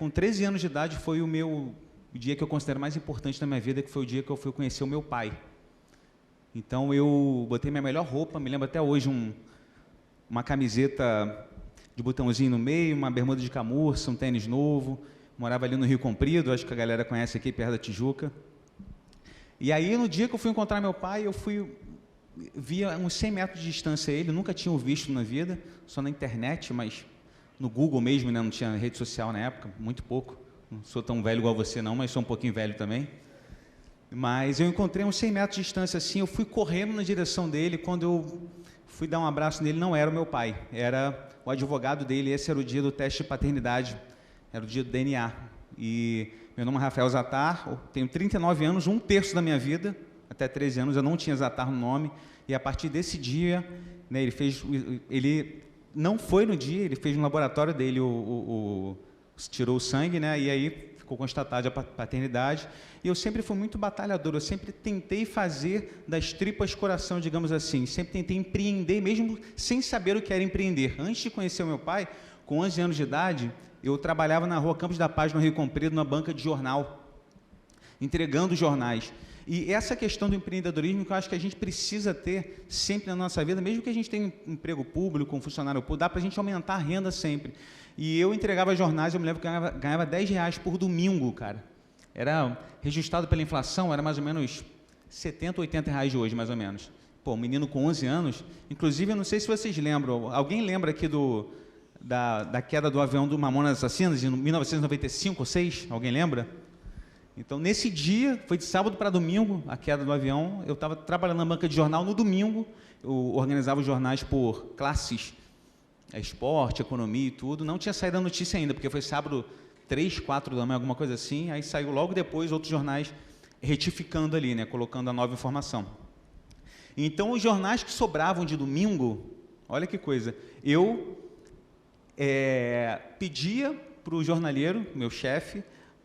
com 13 anos de idade foi o dia que eu considero mais importante da minha vida, que foi o dia que eu fui conhecer o meu pai. Então eu botei minha melhor roupa, me lembro até hoje, uma camiseta de botãozinho no meio, uma bermuda de camurça, um tênis novo. Morava ali no Rio Comprido, acho que a galera conhece aqui, perto da Tijuca. E aí, no dia que eu fui encontrar meu pai, via uns 100 metros de distância ele, nunca tinha o visto na vida, só na internet, mas no Google mesmo, né? Não tinha rede social na época, muito pouco. Não sou tão velho igual você não, mas sou um pouquinho velho também. Mas eu encontrei uns 100 metros de distância assim, eu fui correndo na direção dele, quando eu fui dar um abraço nele, não era o meu pai, era o advogado dele, esse era o dia do teste de paternidade, era o dia do DNA. E meu nome é Rafael Zattar, eu tenho 39 anos, 1/3 da minha vida, até 13 anos eu não tinha Zattar no nome, e a partir desse dia, né, ele não foi no dia, ele fez no laboratório dele, tirou o sangue, né, e aí ficou constatada a paternidade, e eu sempre fui muito batalhador, eu sempre tentei fazer das tripas coração, digamos assim, sempre tentei empreender, mesmo sem saber o que era empreender. Antes de conhecer o meu pai, com 11 anos de idade, eu trabalhava na rua Campos da Paz, no Rio Comprido, na banca de jornal, entregando jornais. E essa questão do empreendedorismo que eu acho que a gente precisa ter sempre na nossa vida, mesmo que a gente tenha um emprego público, um funcionário público, dá para a gente aumentar a renda sempre. E eu entregava jornais, eu me lembro que ganhava R$10 por domingo, cara. Era registrado pela inflação, era mais ou menos R$70, R$80 de hoje, mais ou menos. Pô, um menino com 11 anos, inclusive, eu não sei se vocês lembram, alguém lembra aqui da queda do avião do Mamonas Assassinas, em 1995 ou 6? Alguém lembra? Então, nesse dia, foi de sábado para domingo, a queda do avião, eu estava trabalhando na banca de jornal, no domingo, eu organizava os jornais por classes, esporte, economia e tudo, não tinha saído a notícia ainda, porque foi sábado 3, 4 da manhã, alguma coisa assim, aí saiu logo depois outros jornais retificando ali, né, colocando a nova informação. Então, os jornais que sobravam de domingo, olha que coisa, eu pedia para o jornaleiro, meu chefe,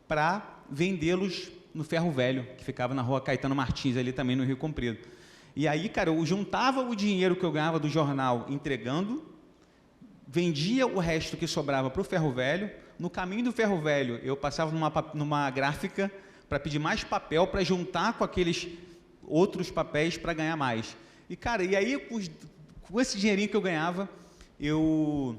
para vendê-los no Ferro Velho, que ficava na rua Caetano Martins, ali também no Rio Comprido. E aí, cara, eu juntava o dinheiro que eu ganhava do jornal entregando, vendia o resto que sobrava para o Ferro Velho. No caminho do Ferro Velho, eu passava numa gráfica para pedir mais papel, para juntar com aqueles outros papéis para ganhar mais. E, cara, e aí, com esse dinheirinho que eu ganhava, eu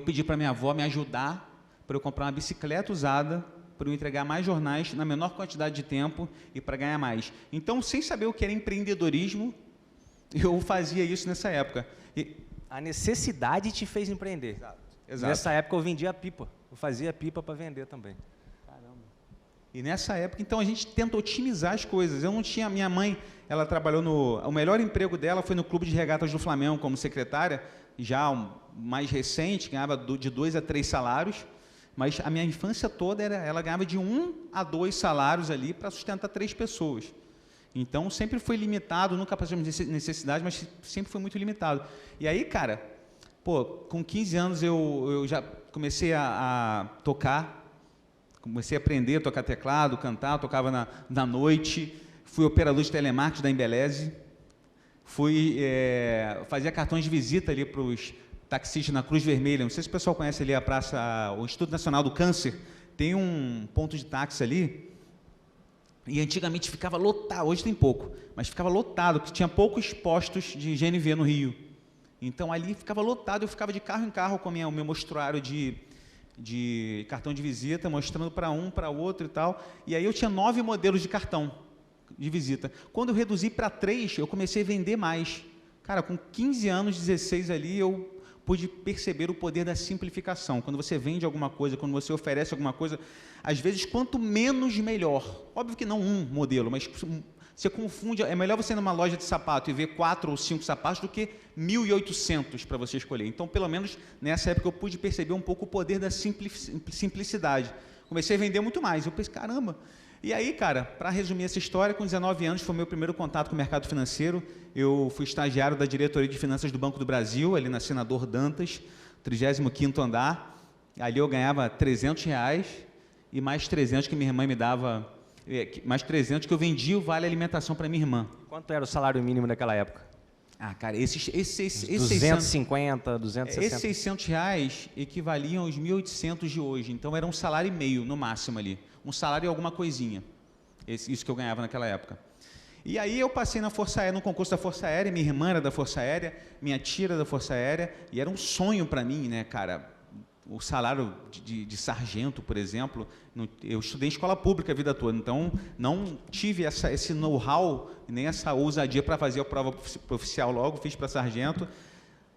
pedi para minha avó me ajudar para eu comprar uma bicicleta usada, para eu entregar mais jornais na menor quantidade de tempo e para ganhar mais. Então, sem saber o que era empreendedorismo, eu fazia isso nessa época. A necessidade te fez empreender. Exato. Nessa época eu vendia pipa, eu fazia pipa para vender também. Caramba. E nessa época, então, a gente tenta otimizar as coisas. Eu não tinha, minha mãe, ela trabalhou o melhor emprego dela foi no Clube de Regatas do Flamengo como secretária, já mais recente, ganhava de 2 a 3 salários, mas a minha infância toda ela ganhava de 1 a 2 salários ali para sustentar 3 pessoas. Então, sempre foi limitado, nunca passou necessidade, mas sempre foi muito limitado. E aí, cara, pô, com 15 anos eu já comecei a tocar, comecei a aprender a tocar teclado, cantar, tocava na noite, fui operador de telemarketing da Embeleze, fazia cartões de visita ali para os taxistas na Cruz Vermelha. Não sei se o pessoal conhece ali a praça, o Instituto Nacional do Câncer, tem um ponto de táxi ali, e antigamente ficava lotado, hoje tem pouco, mas ficava lotado, porque tinha poucos postos de GNV no Rio. Então ali ficava lotado, eu ficava de carro em carro com o meu mostruário de cartão de visita, mostrando para um, para outro e tal. E aí eu tinha 9 modelos de cartão de visita. Quando eu reduzi para 3, eu comecei a vender mais. Cara, com 15 anos, 16 ali, eu pude perceber o poder da simplificação. Quando você vende alguma coisa, quando você oferece alguma coisa, às vezes, quanto menos, melhor. Óbvio que não um modelo, mas você confunde. É melhor você ir numa loja de sapato e ver 4 ou 5 sapatos do que 1.800 para você escolher. Então, pelo menos, nessa época, eu pude perceber um pouco o poder da simplicidade. Comecei a vender muito mais. Eu pensei, caramba. E aí, cara, para resumir essa história, com 19 anos foi o meu primeiro contato com o mercado financeiro. Eu fui estagiário da diretoria de finanças do Banco do Brasil, ali na Senador Dantas, 35º andar. Ali eu ganhava R$300 e mais 300 que minha irmã me dava, mais 300 que eu vendia o vale alimentação para minha irmã. Quanto era o salário mínimo naquela época? Ah, cara, esses 250, 260. Esses 600 reais equivaliam aos 1.800 de hoje. Então, era um salário e meio, no máximo ali. Um salário e alguma coisinha. Isso que eu ganhava naquela época. E aí eu passei na Força Aérea, no concurso da Força Aérea, minha irmã era da Força Aérea, minha tia era da Força Aérea, e era um sonho para mim, né, cara? O salário de sargento, por exemplo, eu estudei em escola pública a vida toda, então não tive esse know-how, nem essa ousadia para fazer a prova oficial logo, fiz para sargento,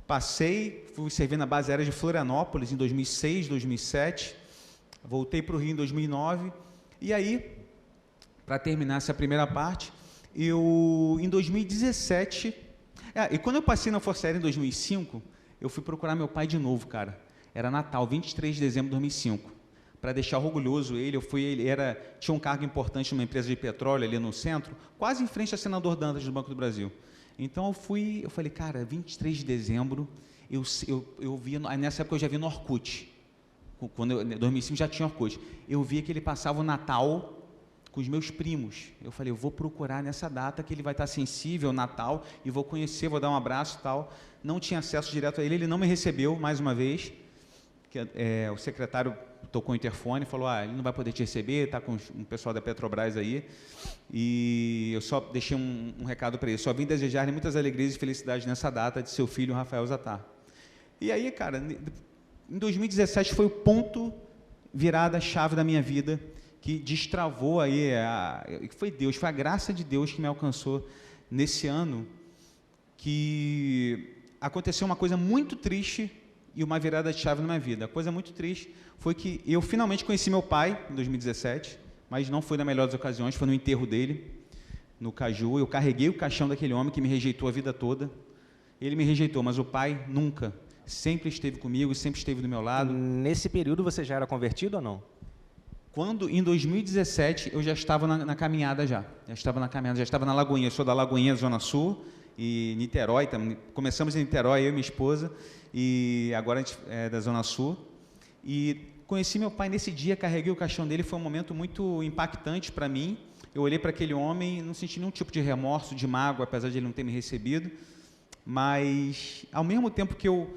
passei, fui servir na base aérea de Florianópolis em 2006, 2007, voltei para o Rio em 2009, e aí, para terminar essa primeira parte, em 2017, e quando eu passei na Força Aérea em 2005, eu fui procurar meu pai de novo, cara. Era Natal, 23 de dezembro de 2005. Para deixar orgulhoso ele, tinha um cargo importante numa empresa de petróleo ali no centro, quase em frente a senador Dantas do Banco do Brasil. Então eu falei, cara, 23 de dezembro, eu via, nessa época eu já vi no Orkut, em 2005 já tinha Orkut, eu via que ele passava o Natal com os meus primos. Eu falei, eu vou procurar nessa data que ele vai estar sensível ao Natal e vou conhecer, vou dar um abraço e tal. Não tinha acesso direto a ele, ele não me recebeu mais uma vez. O secretário tocou o interfone e falou, ele não vai poder te receber, está com um pessoal da Petrobras aí. E eu só deixei um recado para ele, só vim desejar muitas alegrias e felicidades nessa data de seu filho, Rafael Zattar. E aí, cara, em 2017 foi o ponto virada, a chave da minha vida, que destravou aí, foi Deus, foi a graça de Deus que me alcançou nesse ano, que aconteceu uma coisa muito triste e uma virada de chave na minha vida. A coisa muito triste foi que eu finalmente conheci meu pai em 2017, mas não foi na melhor das ocasiões, foi no enterro dele, no Caju. Eu carreguei o caixão daquele homem que me rejeitou a vida toda. Ele me rejeitou, mas o pai nunca, sempre esteve comigo, sempre esteve do meu lado. Nesse período você já era convertido ou não? Quando, em 2017, eu já estava na caminhada já estava na Lagoinha, eu sou da Lagoinha, Zona Sul, e Niterói, começamos em Niterói, eu e minha esposa, e agora a gente é da Zona Sul, e conheci meu pai nesse dia, carreguei o caixão dele, foi um momento muito impactante para mim, eu olhei para aquele homem, não senti nenhum tipo de remorso, de mágoa, apesar de ele não ter me recebido, mas, ao mesmo tempo que eu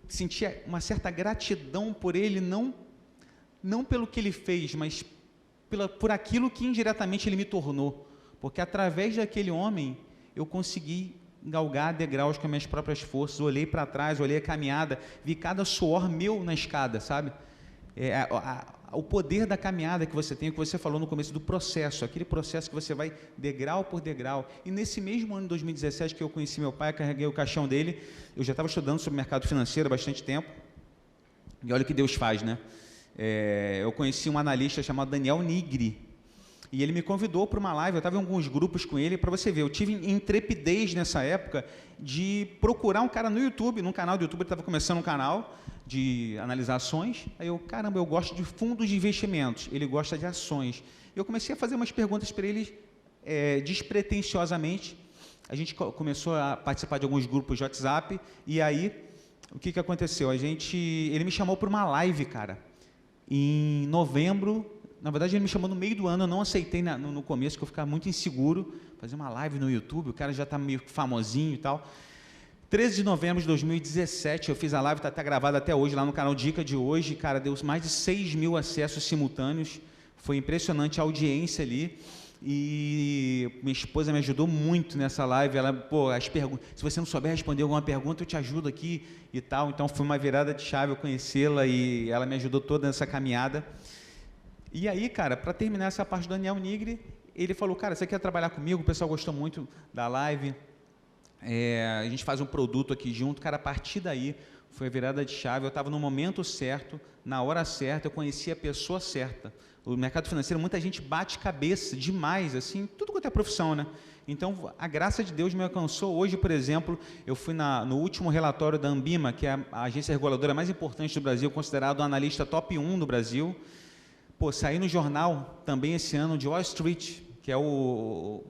sentia uma certa gratidão por ele, não pelo que ele fez, mas por aquilo que indiretamente ele me tornou. Porque através daquele homem, eu consegui galgar degraus com as minhas próprias forças. Olhei para trás, olhei a caminhada, vi cada suor meu na escada, sabe? O poder da caminhada que você tem, o que você falou no começo, do processo, aquele processo que você vai degrau por degrau. E nesse mesmo ano de 2017 que eu conheci meu pai, carreguei o caixão dele, eu já estava estudando sobre mercado financeiro há bastante tempo. E olha o que Deus faz, né? Eu conheci um analista chamado Daniel Nigri, e ele me convidou para uma live, eu estava em alguns grupos com ele, para você ver, eu tive intrepidez nessa época de procurar um cara no YouTube, num canal do YouTube, ele estava começando um canal de analisar ações, aí caramba, eu gosto de fundos de investimentos, ele gosta de ações, eu comecei a fazer umas perguntas para ele despretensiosamente, a gente começou a participar de alguns grupos de WhatsApp, e aí, o que aconteceu? Ele me chamou para uma live, cara, em novembro, na verdade ele me chamou no meio do ano, eu não aceitei no começo, porque eu ficava muito inseguro, fazer uma live no YouTube, o cara já está meio famosinho e tal. 13 de novembro de 2017, eu fiz a live, está gravada até hoje, lá no canal Dica de Hoje, cara, deu mais de 6 mil acessos simultâneos, foi impressionante a audiência ali, e minha esposa me ajudou muito nessa live, ela, se você não souber responder alguma pergunta, eu te ajudo aqui e tal, então foi uma virada de chave eu conhecê-la e ela me ajudou toda nessa caminhada. E aí, cara, para terminar essa parte do Daniel Nigri, ele falou, cara, você quer trabalhar comigo? O pessoal gostou muito da live, a gente faz um produto aqui junto, cara, a partir daí foi a virada de chave, eu estava no momento certo, na hora certa, eu conheci a pessoa certa. O mercado financeiro, muita gente bate cabeça demais, assim, tudo quanto é profissão, né? Então, a graça de Deus me alcançou. Hoje, por exemplo, eu fui no último relatório da Ambima, que é a agência reguladora mais importante do Brasil, considerado o analista top 1 do Brasil. Saí no jornal também esse ano de Wall Street, que é o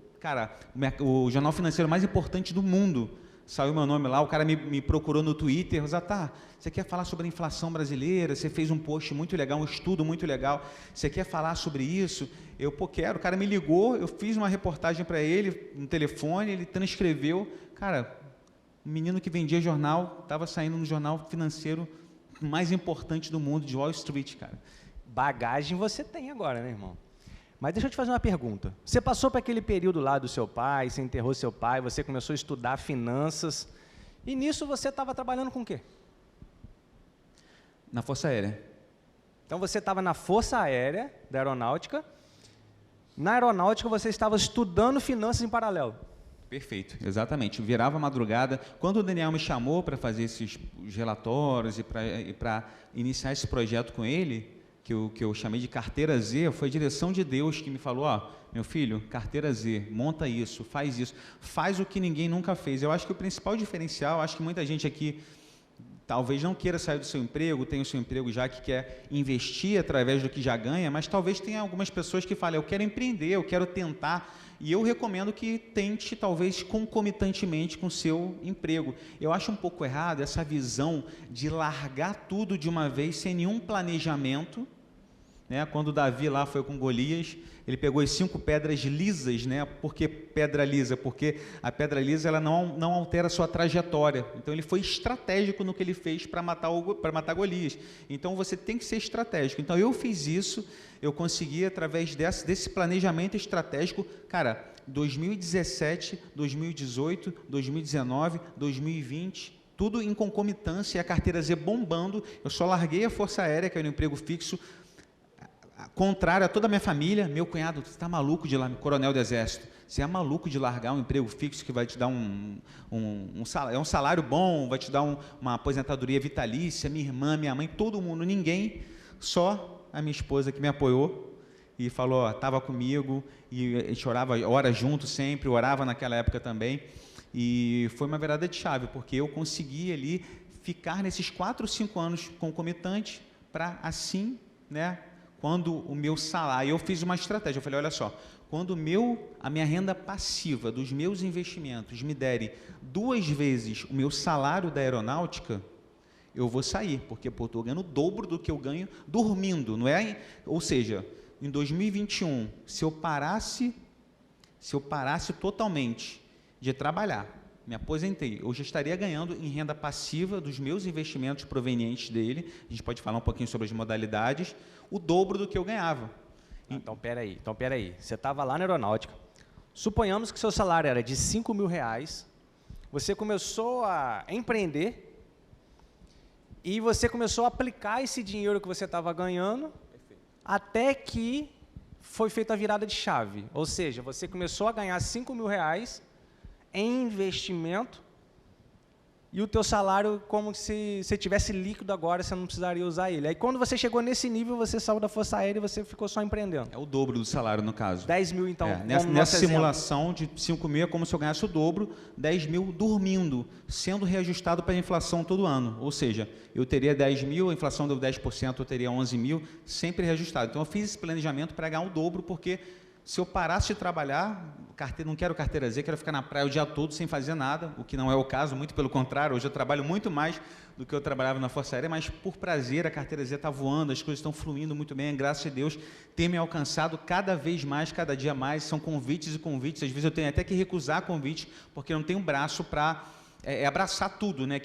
jornal financeiro mais importante do mundo. Saiu meu nome lá, o cara me procurou no Twitter, Zattar, você quer falar sobre a inflação brasileira? Você fez um post muito legal, um estudo muito legal, você quer falar sobre isso? Eu, quero. O cara me ligou, eu fiz uma reportagem para ele no telefone, ele transcreveu, cara, Um menino que vendia jornal, estava saindo no jornal financeiro mais importante do mundo, de Wall Street, cara. Bagagem você tem agora, né, irmão? Mas deixa eu te fazer uma pergunta. Você passou por aquele período lá do seu pai, você enterrou seu pai, você começou a estudar finanças, e nisso você estava trabalhando com o quê? Na Força Aérea. Então você estava na Força Aérea da Aeronáutica. Na Aeronáutica você estava estudando finanças em paralelo. Perfeito, exatamente. Virava a madrugada. Quando o Daniel me chamou para fazer esses relatórios e para iniciar esse projeto com ele, que eu chamei de Carteira Z, foi a direção de Deus que me falou, ó, meu filho, Carteira Z, monta isso, faz o que ninguém nunca fez. Eu acho que o principal diferencial, acho que muita gente aqui talvez não queira sair do seu emprego, tem o seu emprego já que quer investir através do que já ganha, mas talvez tenha algumas pessoas que falem, eu quero empreender, eu quero tentar, e eu recomendo que tente, talvez, concomitantemente com o seu emprego. Eu acho um pouco errado essa visão de largar tudo de uma vez, sem nenhum planejamento, né? Quando Davi lá foi com Golias, ele pegou as 5 pedras lisas, né? Por que pedra lisa? Porque a pedra lisa ela não altera a sua trajetória. Então ele foi estratégico no que ele fez para matar Golias. Então você tem que ser estratégico. Então eu fiz isso, eu consegui através desse planejamento estratégico, cara, 2017, 2018, 2019, 2020, tudo em concomitância, a Carteira Z bombando. Eu só larguei a Força Aérea, que era um emprego fixo, contrário a toda a minha família. Meu cunhado, você está maluco de largar, coronel do Exército, você é maluco de largar um emprego fixo que vai te dar um salário bom, vai te dar uma aposentadoria vitalícia, minha irmã, minha mãe, todo mundo, ninguém, só a minha esposa que me apoiou e falou, estava comigo, e a gente orava horas juntos sempre, orava naquela época também, e foi uma virada de chave, porque eu consegui ali ficar nesses 4 ou 5 anos concomitantes para assim, né, quando o meu salário, eu fiz uma estratégia, eu falei, olha só, quando a minha renda passiva dos meus investimentos me derem 2 vezes o meu salário da aeronáutica, eu vou sair, porque eu estou ganhando o dobro do que eu ganho dormindo, não é? Ou seja, em 2021, se eu parasse totalmente de trabalhar, me aposentei, eu já estaria ganhando em renda passiva dos meus investimentos provenientes dele, a gente pode falar um pouquinho sobre as modalidades, o dobro do que eu ganhava. Então, peraí. Você estava lá na aeronáutica, suponhamos que seu salário era de R$5.000, você começou a empreender e você começou a aplicar esse dinheiro que você estava ganhando, até que foi feita a virada de chave. Ou seja, você começou a ganhar R$5.000 em investimento, e o teu salário como se você tivesse líquido agora, você não precisaria usar ele. Aí quando você chegou nesse nível, você saiu da Força Aérea e você ficou só empreendendo. É o dobro do salário, no caso. 10 mil, então. Nessa simulação de 5 mil é como se eu ganhasse o dobro, 10 mil dormindo, sendo reajustado para a inflação todo ano. Ou seja, eu teria 10 mil, a inflação deu 10%, eu teria 11 mil, sempre reajustado. Então eu fiz esse planejamento para ganhar o dobro, porque se eu parasse de trabalhar, não quero Carteira Z, quero ficar na praia o dia todo sem fazer nada, o que não é o caso, muito pelo contrário, hoje eu trabalho muito mais do que eu trabalhava na Força Aérea, mas por prazer a Carteira Z está voando, as coisas estão fluindo muito bem, graças a Deus, tem me alcançado cada vez mais, cada dia mais, são convites e convites, às vezes eu tenho até que recusar convites, porque eu não tenho braço para abraçar tudo, né,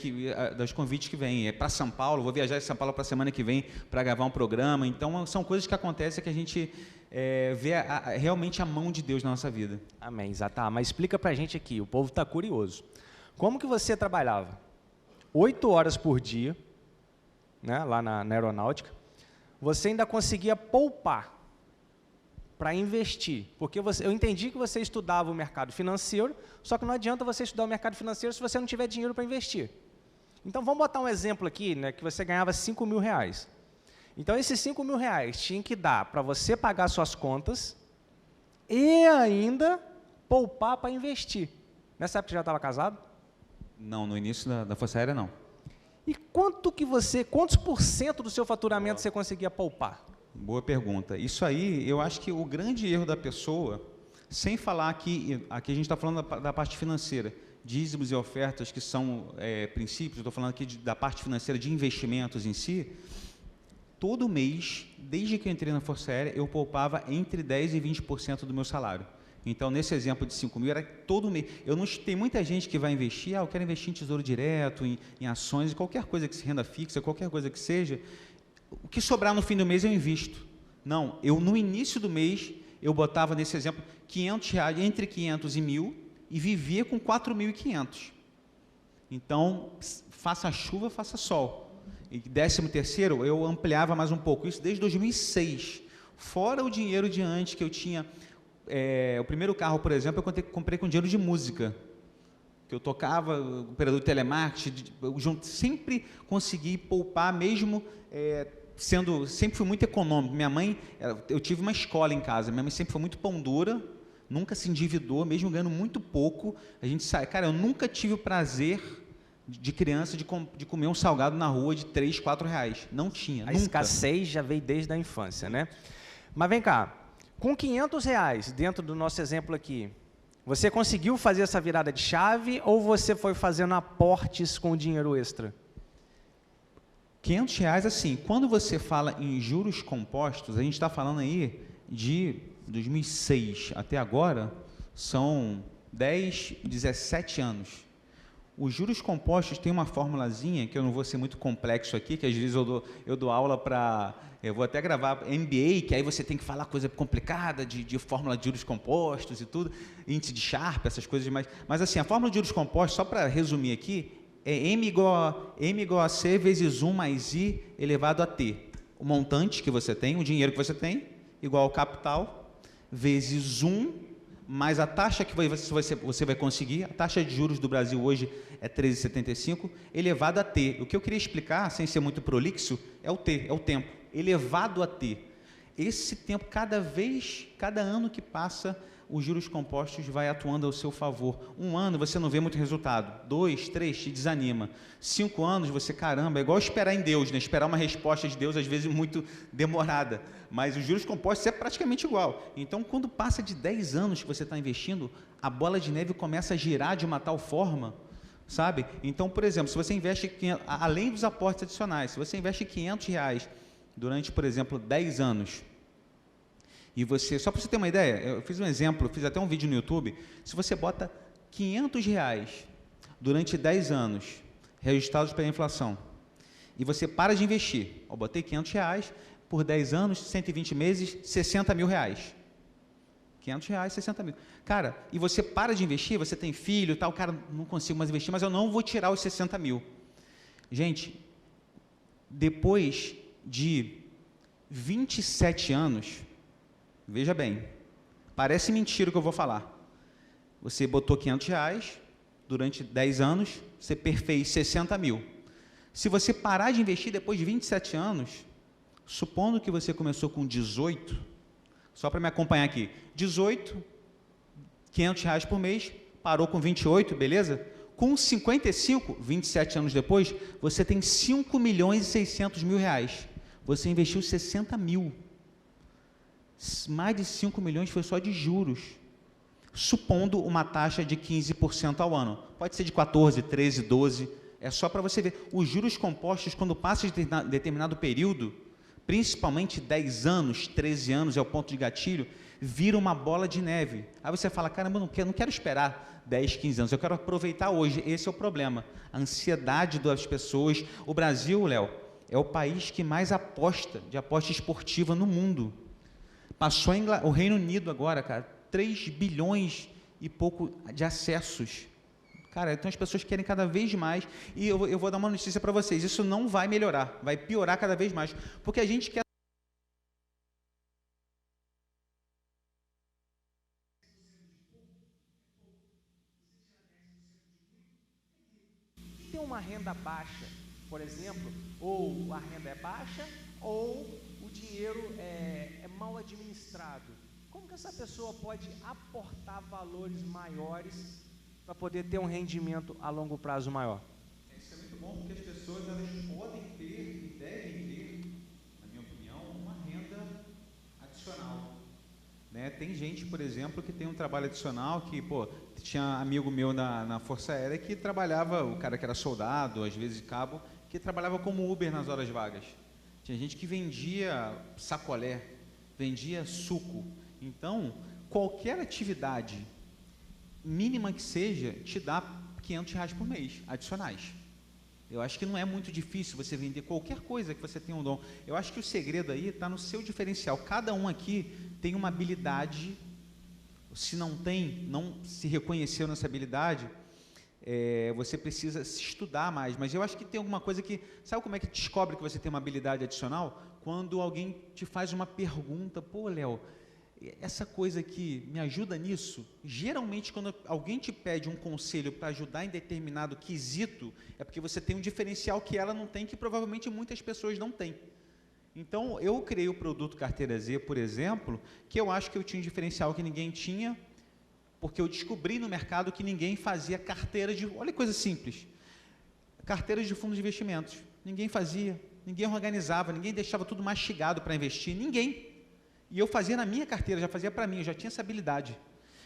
dos convites que vêm, para São Paulo, vou viajar de São Paulo para a semana que vem para gravar um programa, então são coisas que acontecem que a gente vê realmente a mão de Deus na nossa vida. Amém, Zatá, mas explica para a gente aqui, o povo está curioso, como que você trabalhava 8 horas por dia, né, lá na aeronáutica, você ainda conseguia poupar para investir, porque eu entendi que você estudava o mercado financeiro, só que não adianta você estudar o mercado financeiro se você não tiver dinheiro para investir. Então, vamos botar um exemplo aqui, né, que você ganhava R$5.000. Então, esses R$5.000 tinha que dar para você pagar suas contas e ainda poupar para investir. Nessa época você já estava casado? Não, no início da Força Aérea não. E quantos por cento do seu faturamento você conseguia poupar? Boa pergunta. Isso aí, eu acho que o grande erro da pessoa, sem falar aqui a gente está falando da parte financeira, dízimos e ofertas que são princípios, eu estou falando aqui da parte financeira de investimentos em si, todo mês, desde que eu entrei na Força Aérea, eu poupava entre 10% e 20% do meu salário. Então, nesse exemplo de 5 mil, era todo mês. Tem muita gente que vai investir, eu quero investir em tesouro direto, em ações, em qualquer coisa que se renda fixa, qualquer coisa que seja. O que sobrar no fim do mês eu invisto. Não, no início do mês, eu botava nesse exemplo R$500, entre 500 e 1.000, e vivia com 4.500. Então, faça chuva, faça sol. E 13º, eu ampliava mais um pouco, isso desde 2006. Fora o dinheiro de antes que eu tinha... o primeiro carro, por exemplo, eu comprei com dinheiro de música, que eu tocava, operador de telemarketing, eu sempre consegui poupar, mesmo sempre fui muito econômico. Minha mãe, eu tive uma escola em casa, minha mãe sempre foi muito pão dura, nunca se endividou, mesmo ganhando muito pouco. A gente sai, cara, eu nunca tive o prazer de criança de comer um salgado na rua de R$3, R$4, não tinha, nunca. A escassez já veio desde a infância, né? Mas vem cá, com R$500, dentro do nosso exemplo aqui, você conseguiu fazer essa virada de chave ou você foi fazendo aportes com dinheiro extra? R$500, assim, quando você fala em juros compostos, a gente está falando aí de 2006 até agora, são 10, 17 anos. Os juros compostos tem uma formulazinha, que eu não vou ser muito complexo aqui, que às vezes eu dou aula para... Eu vou até gravar MBA, que aí você tem que falar coisa complicada de fórmula de juros compostos e tudo, índice de Sharpe, essas coisas demais. Mas assim, a fórmula de juros compostos, só para resumir aqui, é M igual a C vezes 1 mais I elevado a T. O montante que você tem, o dinheiro que você tem, igual ao capital, vezes 1 mais a taxa que você vai conseguir. A taxa de juros do Brasil hoje é 13,75, elevado a T. O que eu queria explicar, sem ser muito prolixo, é o T, é o tempo, elevado a T. Esse tempo, cada ano que passa, os juros compostos vai atuando ao seu favor. 1 ano você não vê muito resultado, 2, 3 te desanima, 5 anos você, caramba, é igual esperar em Deus, né? Esperar uma resposta de Deus, às vezes muito demorada, mas os juros compostos é praticamente igual. Então, quando passa de 10 anos que você está investindo, a bola de neve começa a girar de uma tal forma, sabe? Então, por exemplo, se você investe, além dos aportes adicionais, se você investe R$500 durante, por exemplo, 10 anos, e você, só para você ter uma ideia, eu fiz um exemplo, fiz até um vídeo no YouTube, se você bota R$500 durante 10 anos, reajustados pela inflação, e você para de investir, eu botei R$500, por 10 anos, 120 meses, R$60 mil. R$500, 60 mil. Cara, e você para de investir, você tem filho, tal, cara, não consigo mais investir, mas eu não vou tirar os 60 mil. Gente, depois de 27 anos, veja bem, parece mentira o que eu vou falar. Você botou R$500, durante 10 anos, você fez 60 mil. Se você parar de investir depois de 27 anos, supondo que você começou com 18, só para me acompanhar aqui, 18, R$500 por mês, parou com 28, beleza? Com 55, 27 anos depois, você tem 5.600.000 reais. Você investiu 60 mil. Mais de 5 milhões foi só de juros, supondo uma taxa de 15% ao ano. Pode ser de 14, 13, 12, é só para você ver. Os juros compostos, quando passa de determinado período, principalmente 10 anos, 13 anos, é o ponto de gatilho, vira uma bola de neve. Aí você fala, caramba, eu não quero esperar 10, 15 anos, eu quero aproveitar hoje. Esse é o problema, a ansiedade das pessoas. O Brasil, Léo, é o país que mais aposta, de aposta esportiva no mundo. Passou o Reino Unido agora, cara, 3 bilhões e pouco de acessos. Cara, então as pessoas querem cada vez mais, e eu vou dar uma notícia para vocês, isso não vai melhorar, vai piorar cada vez mais, porque a gente quer... Tem uma renda baixa, por exemplo, ou a renda é baixa, ou o dinheiro é mal administrado. Como que essa pessoa pode aportar valores maiores para poder ter um rendimento a longo prazo maior? Isso é muito bom, porque as pessoas elas podem ter e devem ter, na minha opinião, uma renda adicional. Né? Tem gente, por exemplo, que tem um trabalho adicional que, pô, tinha amigo meu na Força Aérea que trabalhava, o cara que era soldado, às vezes cabo, que trabalhava como Uber nas horas vagas. Tinha gente que vendia sacolé, vendia suco. Então, qualquer atividade, mínima que seja, te dá R$500 por mês, adicionais. Eu acho que não é muito difícil você vender qualquer coisa que você tenha um dom. Eu acho que o segredo aí está no seu diferencial. Cada um aqui tem uma habilidade, se não tem, não se reconheceu nessa habilidade, você precisa se estudar mais. Mas eu acho que tem alguma coisa que... Sabe como é que descobre que você tem uma habilidade adicional? Quando alguém te faz uma pergunta, pô, Léo, essa coisa aqui me ajuda nisso? Geralmente, quando alguém te pede um conselho para ajudar em determinado quesito, é porque você tem um diferencial que ela não tem, que provavelmente muitas pessoas não têm. Então, eu criei o produto Carteira Z, por exemplo, que eu acho que eu tinha um diferencial que ninguém tinha, porque eu descobri no mercado que ninguém fazia carteira de... Olha que coisa simples. Carteiras de fundos de investimentos. Ninguém fazia, ninguém organizava, ninguém deixava tudo mastigado para investir, ninguém. E eu fazia na minha carteira, já fazia para mim, eu já tinha essa habilidade.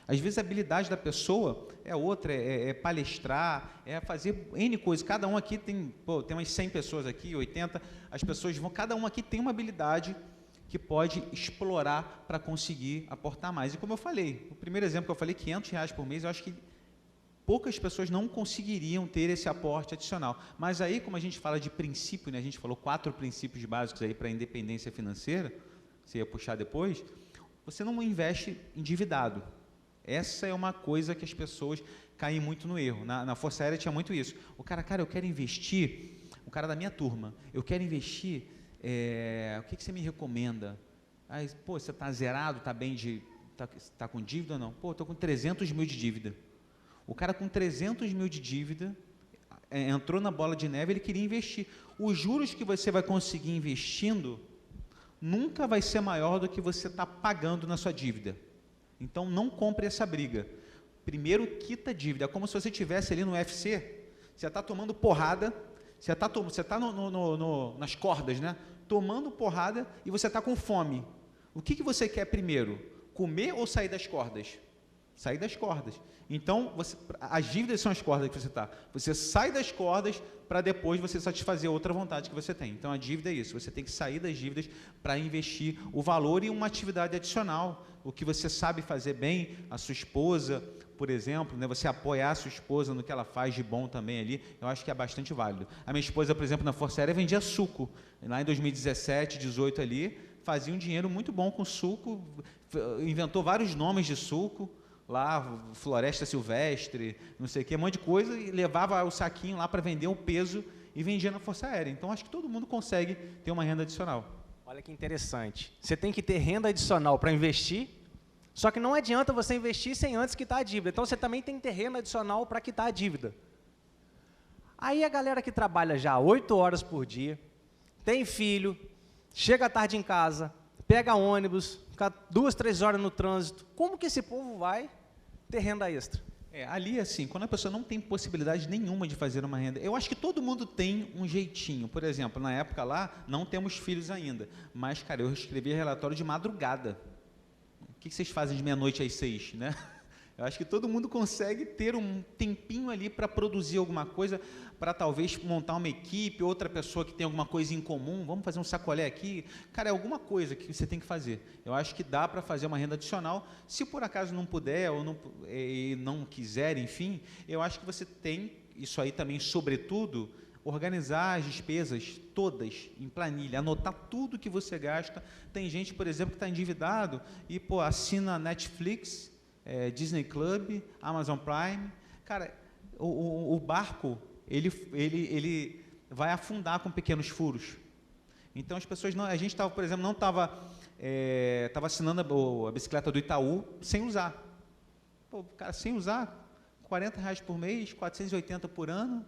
Às vezes a habilidade da pessoa é outra, é palestrar, é fazer N coisas. Cada um aqui tem umas 100 pessoas aqui, 80, as pessoas vão, cada um aqui tem uma habilidade que pode explorar para conseguir aportar mais. E como eu falei, o primeiro exemplo que eu falei, R$500 por mês, eu acho que poucas pessoas não conseguiriam ter esse aporte adicional. Mas aí, como a gente fala de princípio, né, a gente falou 4 princípios básicos aí para a independência financeira, você ia puxar depois, você não investe endividado. Essa é uma coisa que as pessoas caem muito no erro. Na Força Aérea tinha muito isso. O cara, eu quero investir, o cara da minha turma, eu quero investir, o que você me recomenda? Aí, pô, você está zerado, está bem tá com dívida ou não? Pô, estou com 300 mil de dívida. O cara com 300 mil de dívida, entrou na bola de neve, ele queria investir. Os juros que você vai conseguir investindo nunca vai ser maior do que você está pagando na sua dívida. Então, não compre essa briga. Primeiro, quita a dívida. É como se você estivesse ali no UFC, você está tomando porrada, você está nas cordas, né? Tomando porrada e você está com fome. O que você quer primeiro? Comer ou sair das cordas? Sair das cordas. Então, as dívidas são as cordas que você está. Você sai das cordas para depois você satisfazer outra vontade que você tem. Então, a dívida é isso. Você tem que sair das dívidas para investir o valor em uma atividade adicional. O que você sabe fazer bem, a sua esposa, por exemplo, né, você apoiar a sua esposa no que ela faz de bom também ali, eu acho que é bastante válido. A minha esposa, por exemplo, na Força Aérea vendia suco. Lá em 2017, 2018 ali, fazia um dinheiro muito bom com suco, inventou vários nomes de suco, lá, Floresta Silvestre, não sei o que, um monte de coisa, e levava o saquinho lá para vender o peso e vendia na Força Aérea. Então, acho que todo mundo consegue ter uma renda adicional. Olha que interessante. Você tem que ter renda adicional para investir, só que não adianta você investir sem antes quitar a dívida. Então, você também tem que ter renda adicional para quitar a dívida. Aí, a galera que trabalha já 8 horas por dia, tem filho, chega tarde em casa, pega ônibus, fica 2, 3 horas no trânsito, como que esse povo vai ter renda extra? Ali, assim, quando a pessoa não tem possibilidade nenhuma de fazer uma renda, eu acho que todo mundo tem um jeitinho. Por exemplo, na época lá, não temos filhos ainda, mas, cara, eu escrevi relatório de madrugada. O que vocês fazem de meia-noite às 6, né? Eu acho que todo mundo consegue ter um tempinho ali para produzir alguma coisa, para talvez montar uma equipe, outra pessoa que tem alguma coisa em comum, vamos fazer um sacolé aqui. Cara, é alguma coisa que você tem que fazer. Eu acho que dá para fazer uma renda adicional. Se por acaso não puder ou não quiser, enfim, eu acho que você tem, isso aí também, sobretudo, organizar as despesas todas em planilha, anotar tudo que você gasta. Tem gente, por exemplo, que está endividado e assina Netflix, Disney Club, Amazon Prime. Cara, o barco ele vai afundar com pequenos furos. Então as pessoas não, a gente estava, por exemplo, não estava assinando a bicicleta do Itaú sem usar. Pô, cara, sem usar, R$40 por mês, 480 por ano,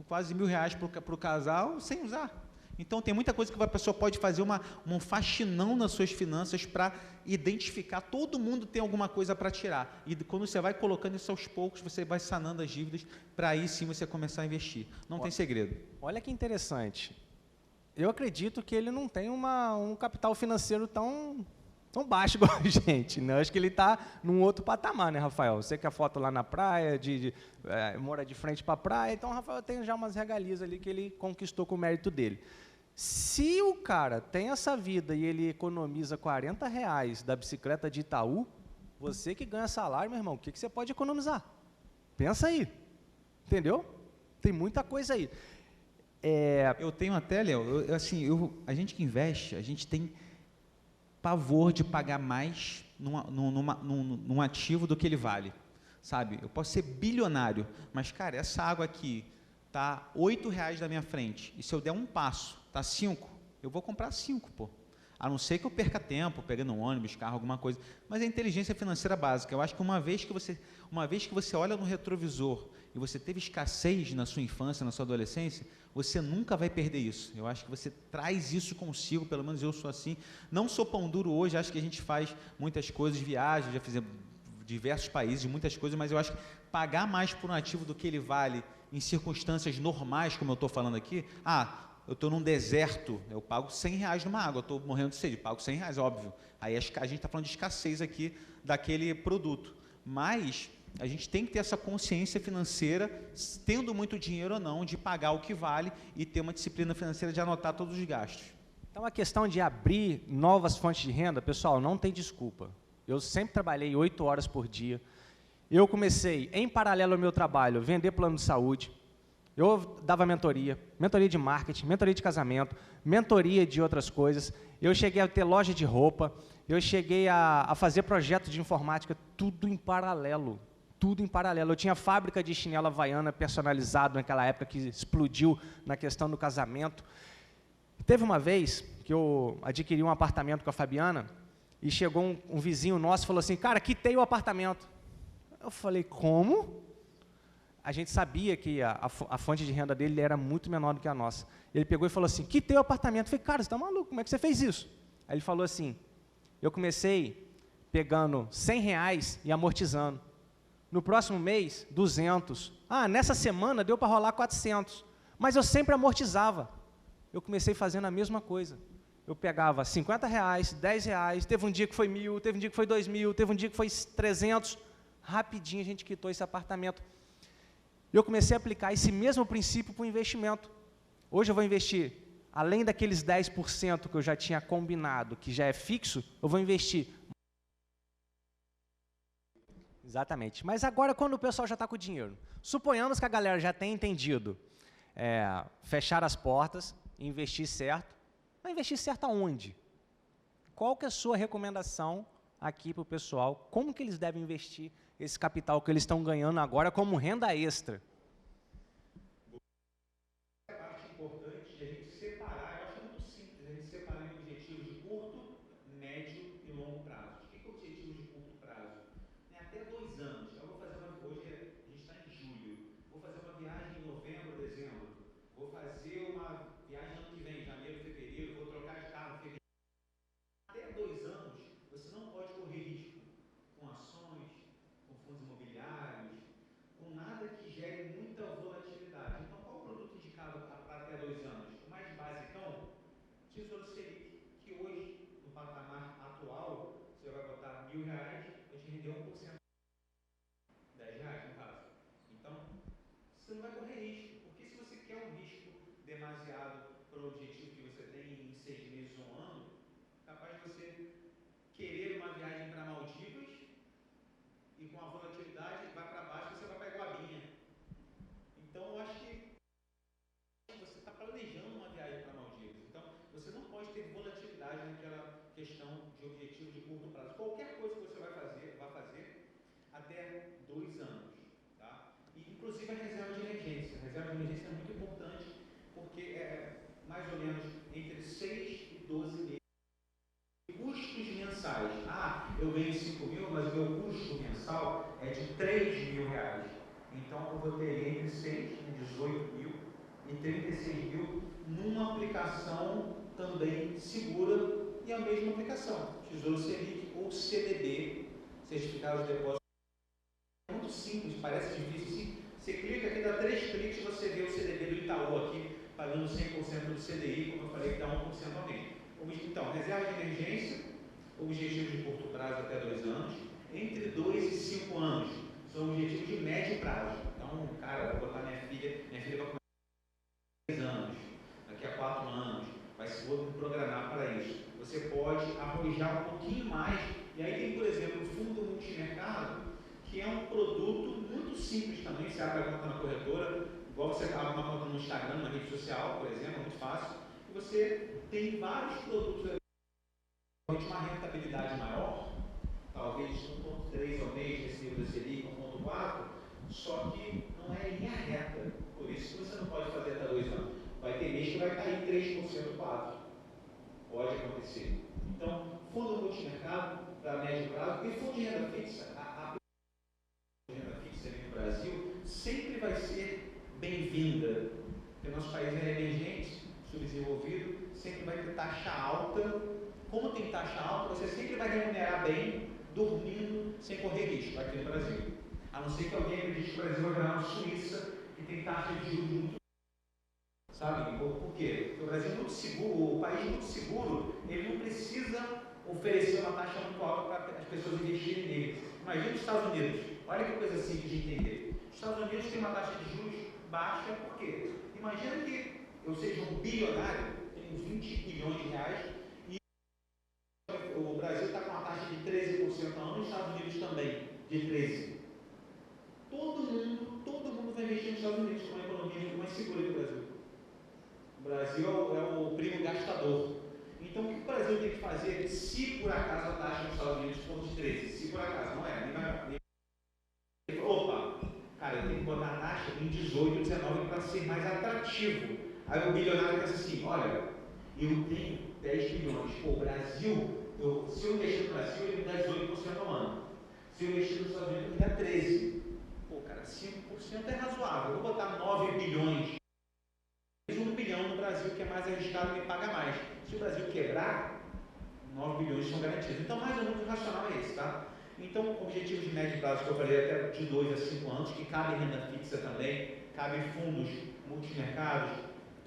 quase R$1.000 para o casal, sem usar. Então, tem muita coisa que a pessoa pode fazer um faxinão nas suas finanças para identificar. Todo mundo tem alguma coisa para tirar. E quando você vai colocando isso aos poucos, você vai sanando as dívidas, para aí sim você começar a investir. Não tem segredo. Olha que interessante. Eu acredito que ele não tem um capital financeiro tão baixo igual a gente, né? Eu acho que ele está num outro patamar, né, Rafael? Você que a foto lá na praia, mora de frente para a praia, então o Rafael tem já umas regalias ali que ele conquistou com o mérito dele. Se o cara tem essa vida e ele economiza R$40 da bicicleta de Itaú, Você que ganha salário, meu irmão, o que você pode economizar? Pensa aí. Entendeu? Tem muita coisa aí. Eu tenho até, Léo, a gente que investe, a gente tem pavor de pagar mais num ativo do que ele vale, sabe? Eu posso ser bilionário, mas, cara, essa água aqui tá R$ 8 da minha frente, e se eu der um passo, tá 5, eu vou comprar 5, pô. A não ser que eu perca tempo, pegando um ônibus, carro, alguma coisa. Mas é inteligência financeira básica. Eu acho que uma vez que você olha no retrovisor e você teve escassez na sua infância, na sua adolescência, você nunca vai perder isso. Eu acho que você traz isso consigo, pelo menos eu sou assim. Não sou pão duro hoje, acho que a gente faz muitas coisas, viagens, já fizemos diversos países, muitas coisas, mas eu acho que pagar mais por um ativo do que ele vale em circunstâncias normais, como eu estou falando aqui, eu estou num deserto, eu pago R$ 100 numa água, eu estou morrendo de sede, pago R$ 100, óbvio. Aí a gente está falando de escassez aqui daquele produto. Mas a gente tem que ter essa consciência financeira, tendo muito dinheiro ou não, de pagar o que vale e ter uma disciplina financeira de anotar todos os gastos. Então, a questão de abrir novas fontes de renda, pessoal, não tem desculpa. Eu sempre trabalhei 8 horas por dia. Eu comecei, em paralelo ao meu trabalho, vender plano de saúde. Eu dava mentoria de marketing, mentoria de casamento, mentoria de outras coisas. Eu cheguei a ter loja de roupa, eu cheguei a fazer projetos de informática, tudo em paralelo. Tudo em paralelo. Eu tinha fábrica de chinela havaiana personalizado naquela época que explodiu na questão do casamento. Teve uma vez que eu adquiri um apartamento com a Fabiana e chegou um vizinho nosso e falou assim, cara, quitei o apartamento. Eu falei, como? A gente sabia que a fonte de renda dele era muito menor do que a nossa. Ele pegou e falou assim, quitei o apartamento. Eu falei, cara, você está maluco, como é que você fez isso? Aí ele falou assim, eu comecei pegando R$ 100 e amortizando. No próximo mês, 200. Nessa semana deu para rolar 400. Mas eu sempre amortizava. Eu comecei fazendo a mesma coisa. Eu pegava R$ 50, R$ 10, teve um dia que foi 1.000, teve um dia que foi 2.000, teve um dia que foi 300. Rapidinho a gente quitou esse apartamento. Eu comecei a aplicar esse mesmo princípio para o investimento. Hoje eu vou investir, além daqueles 10% que eu já tinha combinado, que já é fixo, eu vou investir. Exatamente. Mas agora, quando o pessoal já está com o dinheiro, suponhamos que a galera já tenha entendido, fechar as portas, investir certo. Vai investir certo aonde? Qual que é a sua recomendação aqui para o pessoal? Como que eles devem investir esse capital que eles estão ganhando agora como renda extra? A parte importante é a gente separar, eu acho muito simples, a gente separar em objetivos de curto, médio e longo prazo. O que é objetivo de curto prazo? Até 2 anos. Eu vou fazer hoje a gente está em julho, vou fazer uma viagem em novembro, dezembro, vou fazer uma viagem ano que vem, janeiro, fevereiro, vou trocar de carro em fevereiro. Até 2 anos, você não pode correr risco com ações, com fundos imobiliários, com nada que gere muita volatilidade. Então, qual o produto indicado para até 2 anos? O mais basicão, Tesouro Selic, que hoje, no patamar atual, você vai botar R$ 1.000, vai te render 1%. R$ 10 no caso. Então, você não vai correr risco, porque se você quer um risco demasiado para o objetivo que você tem em 6 meses ou um ano, capaz de você querer uma viagem para Maldivas e com a volatilidade vai para baixo, você vai para Iguabinha. Então, eu acho que você está planejando uma viagem para Maldivas. Então, você não pode ter volatilidade naquela questão de objetivo de curto prazo. Qualquer coisa que você vai fazer até 2 anos. Tá? E, inclusive, a reserva de emergência. A reserva de emergência é muito importante, porque é mais ou menos entre 6 e 12 meses. Custos mensais. Eu ganho 5.000, mas o meu custo mensal é de R$ 3.000. Então, eu vou ter entre 6, 18.000 e 36.000 numa aplicação também segura e a mesma aplicação, Tesouro Selic ou CDB, Certificado de Depósito. É muito simples, parece difícil. Você clica aqui, dá 3 cliques, você vê o CDB do Itaú aqui, pagando 100% do CDI, como eu falei, que dá 1% ao mês. Então, reserva de emergência, objetivo de curto prazo até 2 anos, entre 2 e 5 anos, são objetivos de médio prazo. Então, cara, vou botar minha filha vai começar 10 anos, daqui a 4 anos, vou me programar para isso. você pode arrojar um pouquinho mais. E aí tem, por exemplo, o fundo multimercado, que é um produto muito simples também. Você abre a conta na corretora, igual você abre uma conta no Instagram, na rede social, por exemplo, é muito fácil. E você tem vários produtos ali, uma rentabilidade maior, talvez 1,3 ao mês, recebido da Selic, 1,4, só que não é linha reta. Por isso que você não pode fazer até 2 anos. Vai ter mês que vai cair 3% do 4%. Pode acontecer. Então, fundo multimercado para médio prazo e fundo de renda fixa, a renda fixa aqui no Brasil sempre vai ser bem-vinda, porque nosso país é emergente, subdesenvolvido, sempre vai ter taxa alta. Como tem taxa alta, você sempre vai remunerar bem, dormindo, sem correr risco aqui no Brasil. A não ser que alguém acredite que o Brasil vai virar uma Suíça, que tem taxa de juros muito. Sabe? Por quê? Porque o Brasil é muito seguro, o país é muito seguro, ele não precisa oferecer uma taxa muito alta para as pessoas investirem nele. Imagina os Estados Unidos, olha que coisa simples de entender. Os Estados Unidos têm uma taxa de juros baixa, por quê? Imagina que eu seja um bilionário, tenho 20 bilhões de reais, e o Brasil está com uma taxa de 13% ao ano, e os Estados Unidos também, de 13%. Todo mundo vai investir nos Estados Unidos, com uma economia muito mais segura que o Brasil. O Brasil é o primo gastador. Então, o que o Brasil tem que fazer se por acaso a taxa nos Estados Unidos for de 13%? Se por acaso, não é, opa, cara, eu tenho que botar a taxa em 18, 19 para ser mais atrativo. Aí o bilionário pensa assim, olha, eu tenho 10 bilhões, pô, o Brasil, se eu investir no Brasil, ele me dá 18% ao ano. Se eu investir nos Estados Unidos, ele me dá 13%. Pô, cara, 5% é razoável. Eu vou botar 9 bilhões. 1 bilhão no Brasil, que é mais arriscado, me paga mais. Se o Brasil quebrar, 9 bilhões são garantidos. Então, mais ou menos, o racional é esse, tá? Então, objetivos de médio prazo que eu falei até de 2 a 5 anos, que cabe renda fixa também, cabe fundos multimercados,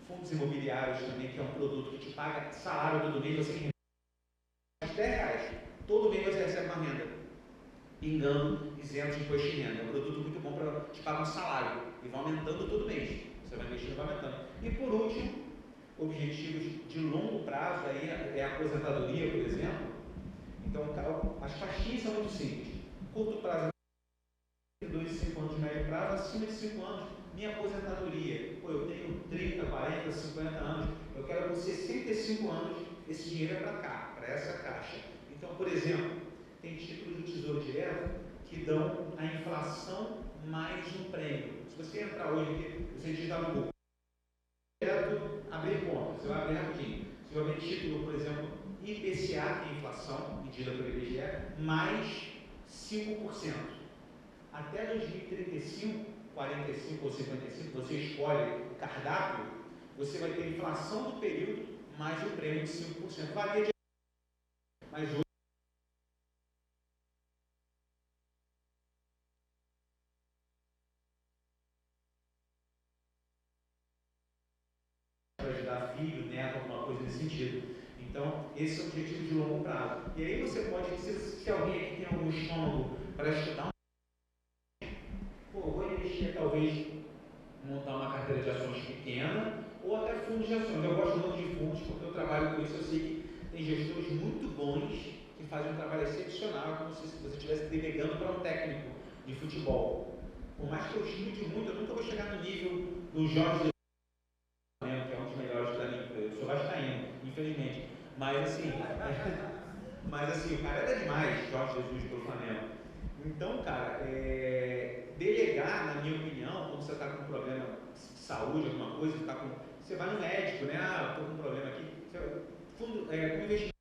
fundos imobiliários também, que é um produto que te paga salário todo mês, você tem R$10, todo mês você recebe uma renda, pingando, isento de imposto de renda. É um produto muito bom para te pagar um salário, e vai aumentando todo mês. Você vai investindo e vai aumentando. E por último, objetivos de longo prazo, aí é a aposentadoria, por exemplo. Então, as faixinhas são muito simples. Curto prazo, 2 e 5 anos de médio prazo, acima de 5 anos, minha aposentadoria. Pô, eu tenho 30, 40, 50 anos, eu quero com 65 anos, esse dinheiro é para cá, para essa caixa. Então, por exemplo, tem títulos do Tesouro Direto que dão a inflação mais um prêmio. Se você entrar hoje aqui, você digitar no Google, direto, abrir conta, você vai abrir rapidinho. Você vai ver título, por exemplo, IPCA, que é a inflação, medida pelo IBGE, mais 5%. Até 2035, 45 ou 55, você escolhe o cardápio, você vai ter inflação do período mais o prêmio de 5%. Varia de mais hoje. Para ajudar filho, neto, alguma coisa nesse sentido. Então, esse é o objetivo de longo prazo. E aí você pode, se alguém aqui tem algum estômago para estudar, vou investir talvez montar uma carteira de ações pequena ou até fundos de ações. Eu gosto muito de fundos porque eu trabalho com isso. Eu sei que tem gestores muito bons que fazem um trabalho excepcional, como se você estivesse delegando para um técnico de futebol. Por mais que eu estude muito, eu nunca vou chegar no nível do Jorge Jesus, que é um dos melhores para mim. Eu sou vascaíno, infelizmente. Mas assim, o cara era demais, Jorge Jesus pelo Flamengo. Então, cara, delegar, na minha opinião, quando você está com um problema de saúde, alguma coisa, você vai no médico, né? Ah, estou com um problema aqui. Com investimento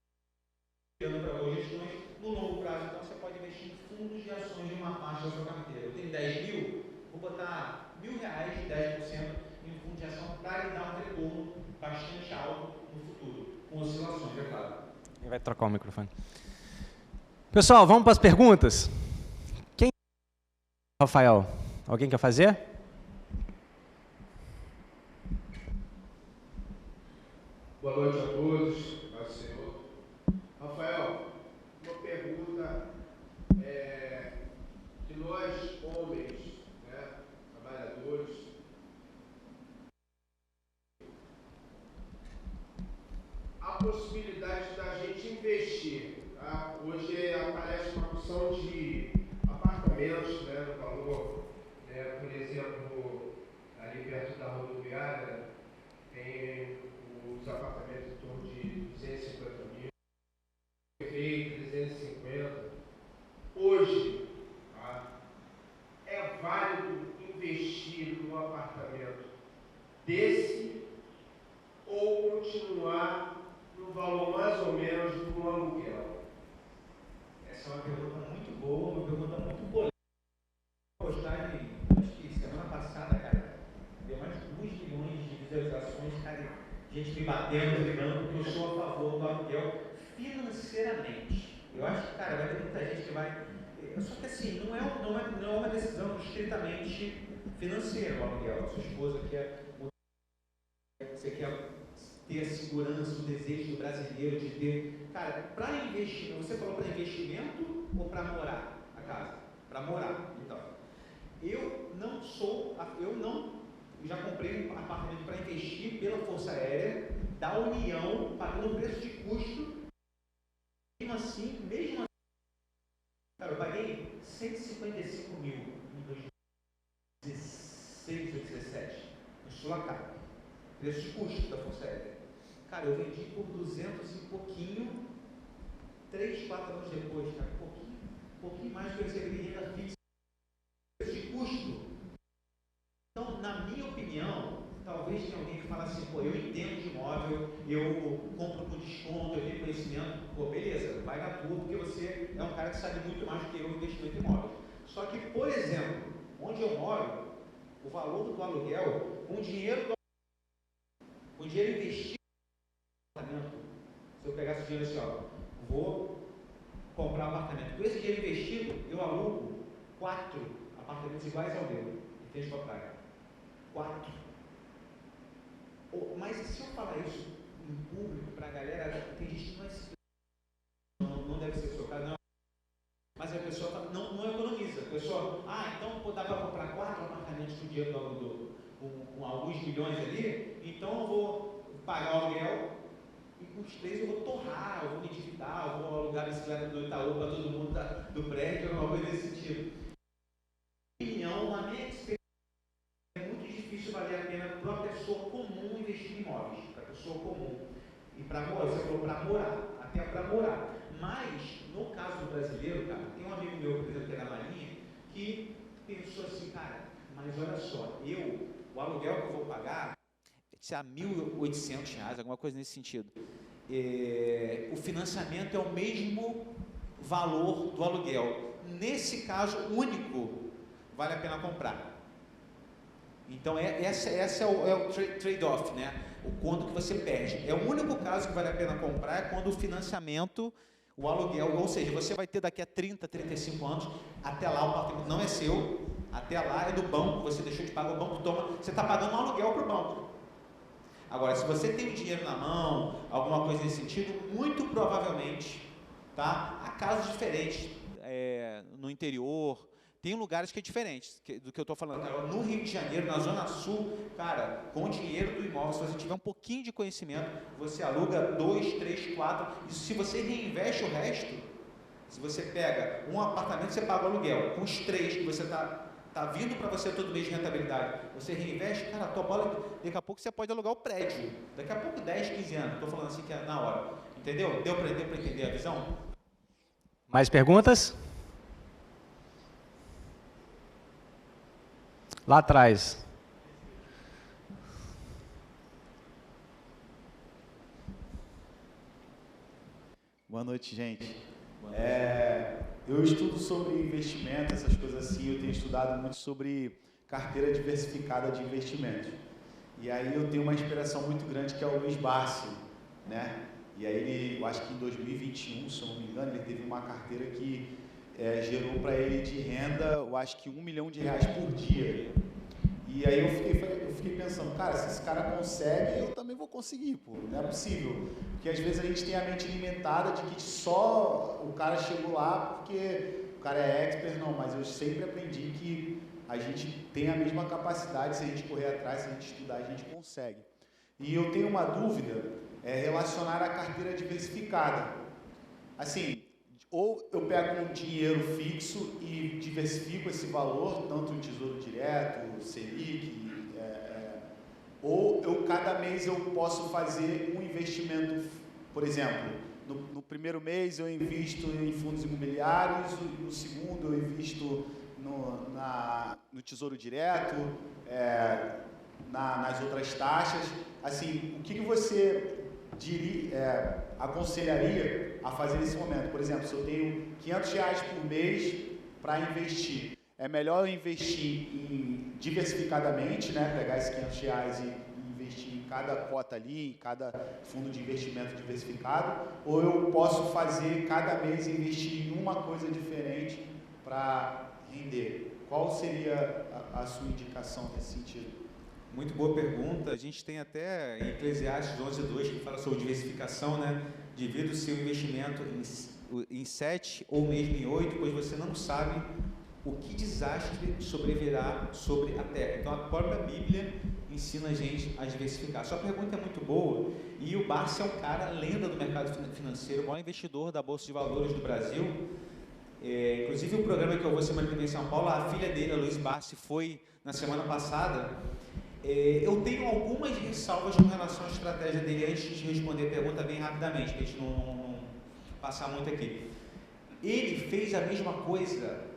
para gestões, no longo prazo, então você pode investir em fundos de ações de uma parte da sua carteira. Eu tenho 10 mil, vou botar R$1.000, 10% em fundo de ação para lhe dar um retorno bastante alto no futuro, com oscilações, é claro. Ele vai trocar o microfone. Pessoal, vamos para as perguntas? Rafael, alguém quer fazer? Boa noite a todos, paz do Senhor. Rafael, uma pergunta que nós, homens, né, trabalhadores, a possibilidade da gente da rodoviária tem os apartamentos em torno de 250 mil, 350. Hoje, tá, é válido investir num apartamento desse ou continuar no valor mais ou menos do aluguel? Essa é uma pergunta muito boa, uma pergunta muito polêmica. Postagem, acho que semana passada, cara, deu mais de 2 milhões de visualizações, cara, gente me batendo, ligando, porque eu sou a favor do aluguel financeiramente. Eu acho que, cara, vai ter muita gente que vai. Só que assim, não é uma decisão estritamente financeira o aluguel. Sua esposa quer mudar, você quer ter a segurança, o desejo do brasileiro de ter. Cara, para investimento, você falou para investimento ou para morar a casa? Para morar, então. Eu já comprei um apartamento para investir pela Força Aérea da União, pagando o preço de custo. Mesmo assim, cara, eu paguei 155 mil em 2016 ou 2017, no Sulacap, preço de custo da Força Aérea. Cara, eu vendi por 200 e pouquinho, 3, 4 anos depois, cara, um pouquinho mais que eu recebi renda fixa, preço de custo. Então, na minha opinião, talvez tenha alguém que fala assim, pô, eu entendo de imóvel, eu compro com desconto, eu tenho conhecimento, pô, beleza, vai na tua, porque você é um cara que sabe muito mais do que eu em investimento em imóveis. Só que, por exemplo, onde eu moro, o valor do aluguel, com dinheiro investido no apartamento, se eu pegasse o dinheiro assim, ó, vou comprar um apartamento, com esse dinheiro investido, eu alugo 4 apartamentos iguais ao meu, em frente para a praia. 4. Mas se eu falar isso em público para a galera, tem gente que não vai se. Não deve ser o seu caso, não. Mas a pessoa não economiza. A pessoa, então dá para comprar 4 apartamentos com dinheiro com alguns milhões ali, então eu vou pagar o aluguel e com os 3 eu vou torrar, eu vou me endividar, eu vou alugar a bicicleta do Itaú para todo mundo do prédio, alguma coisa desse tipo. Na minha experiência, é muito difícil valer a pena para uma pessoa comum investir em imóveis, para a pessoa comum. E para morar, você falou para morar, até para morar. Mas, no caso do brasileiro, cara, tem um amigo meu, por exemplo, que é da Marinha, que pensou assim, cara, mas olha só, o aluguel que eu vou pagar, se a R$1.800, alguma coisa nesse sentido, o financiamento é o mesmo valor do aluguel. Nesse caso único, vale a pena comprar. Então, esse é o trade-off, né? O quanto que você perde. É o único caso que vale a pena comprar é quando o financiamento, o aluguel, ou seja, você vai ter daqui a 30, 35 anos, até lá o apartamento não é seu, até lá é do banco, você deixou de pagar, o banco toma, você está pagando um aluguel para o banco. Agora, se você tem o dinheiro na mão, alguma coisa nesse sentido, muito provavelmente, tá? Há casos diferentes no interior, tem lugares que é diferente do que eu estou falando. No Rio de Janeiro, na Zona Sul, cara, com o dinheiro do imóvel, se você tiver um pouquinho de conhecimento, você aluga 2, 3, 4, e se você reinveste o resto, se você pega um apartamento, você paga o aluguel, com os 3 que você tá vindo para você todo mês de rentabilidade, você reinveste, cara, a tua bola, daqui a pouco você pode alugar o prédio, daqui a pouco 10, 15 anos, estou falando assim que é na hora, entendeu? Deu para entender a visão? Mais perguntas? Lá atrás. Boa noite, gente. Eu estudo sobre investimento, essas coisas assim, eu tenho estudado muito sobre carteira diversificada de investimentos. E aí eu tenho uma inspiração muito grande que é o Luiz Barsi, né? E aí eu acho que em 2021, se eu não me engano, ele teve uma carteira que gerou para ele de renda, eu acho que R$1 milhão por dia. E aí eu fiquei pensando, cara, se esse cara consegue, eu também vou conseguir, pô, não é possível. Porque às vezes a gente tem a mente limitada de que só o cara chegou lá porque o cara é expert, não, mas eu sempre aprendi que a gente tem a mesma capacidade, se a gente correr atrás, se a gente estudar, a gente consegue. E eu tenho uma dúvida relacionada à carteira diversificada. Assim, ou eu pego um dinheiro fixo e diversifico esse valor, tanto em Tesouro Direto, Selic, Ou cada mês eu posso fazer um investimento, por exemplo, no primeiro mês eu invisto em fundos imobiliários, no segundo eu invisto no Tesouro Direto, nas outras taxas. Assim, o que você aconselharia a fazer nesse momento? Por exemplo, se eu tenho R$500 por mês para investir, é melhor eu investir diversificadamente, né? Pegar esses R$500 e investir em cada cota ali, em cada fundo de investimento diversificado, ou eu posso fazer cada mês investir em uma coisa diferente para render? Qual seria a sua indicação nesse sentido? Muito boa pergunta. A gente tem até em Eclesiastes 11:2 que fala sobre diversificação, né? Divida o seu investimento em 7 ou mesmo em 8, pois você não sabe o que desastre sobrevirá sobre a terra. Então, a própria Bíblia ensina a gente a diversificar. Sua pergunta é muito boa, e o Barsi é um cara lenda do mercado financeiro, o maior investidor da Bolsa de Valores do Brasil. Inclusive, o programa que eu vou semana que vem em São Paulo, a filha dele, a Luiz Barsi, foi na semana passada. Eu tenho algumas ressalvas com relação à estratégia dele, antes de responder a pergunta bem rapidamente, para a gente não passar muito aqui. Ele fez a mesma coisa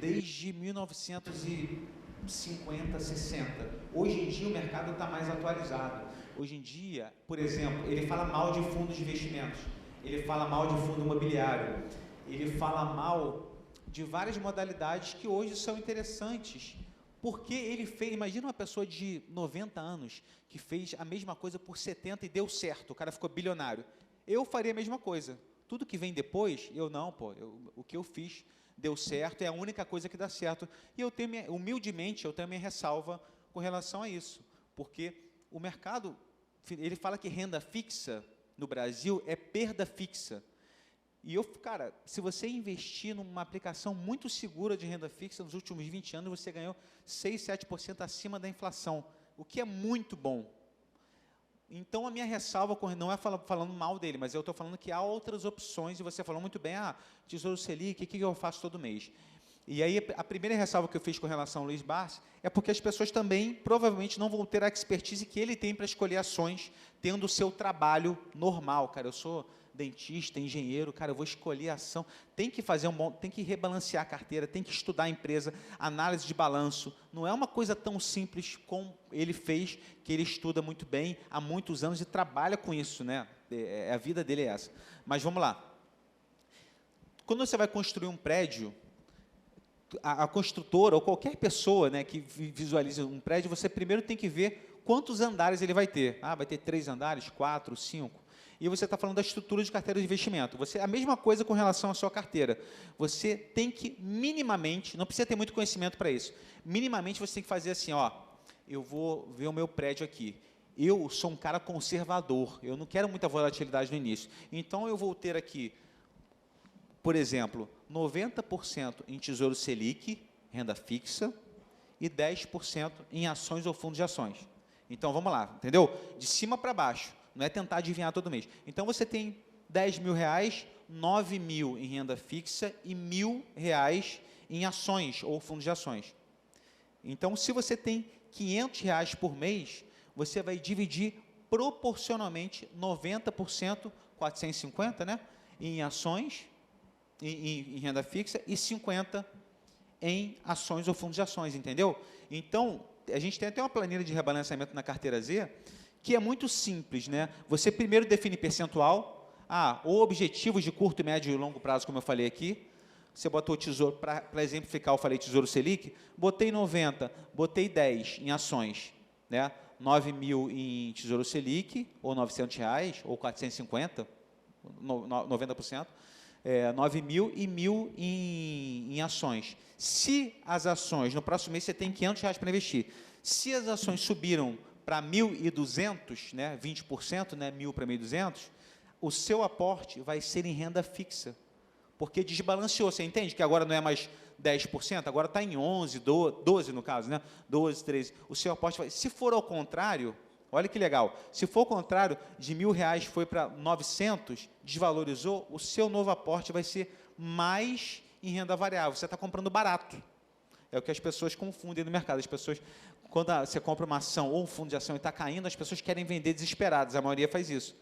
desde 1950, 60. Hoje em dia o mercado está mais atualizado. Hoje em dia, por exemplo, ele fala mal de fundos de investimentos, ele fala mal de fundo imobiliário, ele fala mal de várias modalidades que hoje são interessantes, porque ele fez, imagina uma pessoa de 90 anos que fez a mesma coisa por 70 e deu certo, o cara ficou bilionário. Eu faria a mesma coisa. Tudo que vem depois, o que eu fiz deu certo, é a única coisa que dá certo. E eu tenho, humildemente, eu tenho minha ressalva com relação a isso, porque o mercado, ele fala que renda fixa no Brasil é perda fixa. E cara, se você investir numa aplicação muito segura de renda fixa, nos últimos 20 anos você ganhou 6, 7% acima da inflação, o que é muito bom. Então, a minha ressalva, não é falando mal dele, mas eu estou falando que há outras opções, e você falou muito bem, Tesouro Selic, o que eu faço todo mês? E aí, a primeira ressalva que eu fiz com relação ao Luiz Barsi é porque as pessoas também, provavelmente, não vão ter a expertise que ele tem para escolher ações, tendo o seu trabalho normal. Cara, eu sou dentista, engenheiro, cara, eu vou escolher a ação, tem que fazer tem que rebalancear a carteira, tem que estudar a empresa, análise de balanço, não é uma coisa tão simples como ele fez, que ele estuda muito bem há muitos anos e trabalha com isso, né? A vida dele é essa. Mas vamos lá. Quando você vai construir um prédio, a construtora ou qualquer pessoa, né, que visualiza um prédio, você primeiro tem que ver quantos andares ele vai ter. Vai ter 3 andares, 4, 5. E você está falando da estrutura de carteira de investimento. A mesma coisa com relação à sua carteira. Você tem que minimamente, não precisa ter muito conhecimento para isso, minimamente você tem que fazer assim, eu vou ver o meu prédio aqui. Eu sou um cara conservador, eu não quero muita volatilidade no início. Então, eu vou ter aqui, por exemplo, 90% em Tesouro Selic, renda fixa, e 10% em ações ou fundos de ações. Então, vamos lá, entendeu? De cima para baixo. Não é tentar adivinhar todo mês. Então, você tem R$10.000, 9.000 em renda fixa e R$1.000 em ações ou fundos de ações. Então, se você tem R$500 por mês, você vai dividir proporcionalmente 90%, 450, né, em ações, em renda fixa, e 50% em ações ou fundos de ações, entendeu? Então, a gente tem até uma planilha de rebalanceamento na carteira Z, que é muito simples, né? Você primeiro define percentual, ou objetivos de curto, médio e longo prazo, como eu falei aqui. Você botou o tesouro, para exemplificar, eu falei Tesouro Selic, botei 90, botei 10 em ações, né? 9.000 em Tesouro Selic, ou R$900, ou 450, 90%, 9.000 e 1.000 em ações. Se as ações, no próximo mês você tem R$500 para investir, se as ações subiram para 1.200, né, 20%, né, 1.000 para 1.200, o seu aporte vai ser em renda fixa, porque desbalanceou. Você entende que agora não é mais 10%, agora está em 11, 12 no caso, né, 12, 13. O seu aporte vai... Se for ao contrário, olha que legal, se for ao contrário, de R$1.000 foi para 900, desvalorizou, o seu novo aporte vai ser mais em renda variável. Você está comprando barato. É o que as pessoas confundem no mercado. As pessoas, quando você compra uma ação ou um fundo de ação e está caindo, as pessoas querem vender desesperadas. A maioria faz isso.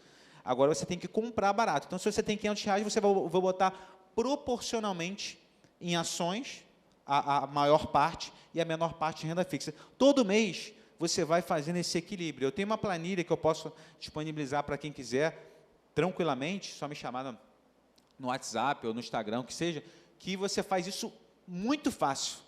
Agora você tem que comprar barato. Então, se você tem R$500, você vai botar proporcionalmente em ações a maior parte e a menor parte em renda fixa. Todo mês você vai fazendo esse equilíbrio. Eu tenho uma planilha que eu posso disponibilizar para quem quiser, tranquilamente, só me chamar no WhatsApp ou no Instagram, que seja, que você faz isso muito fácil.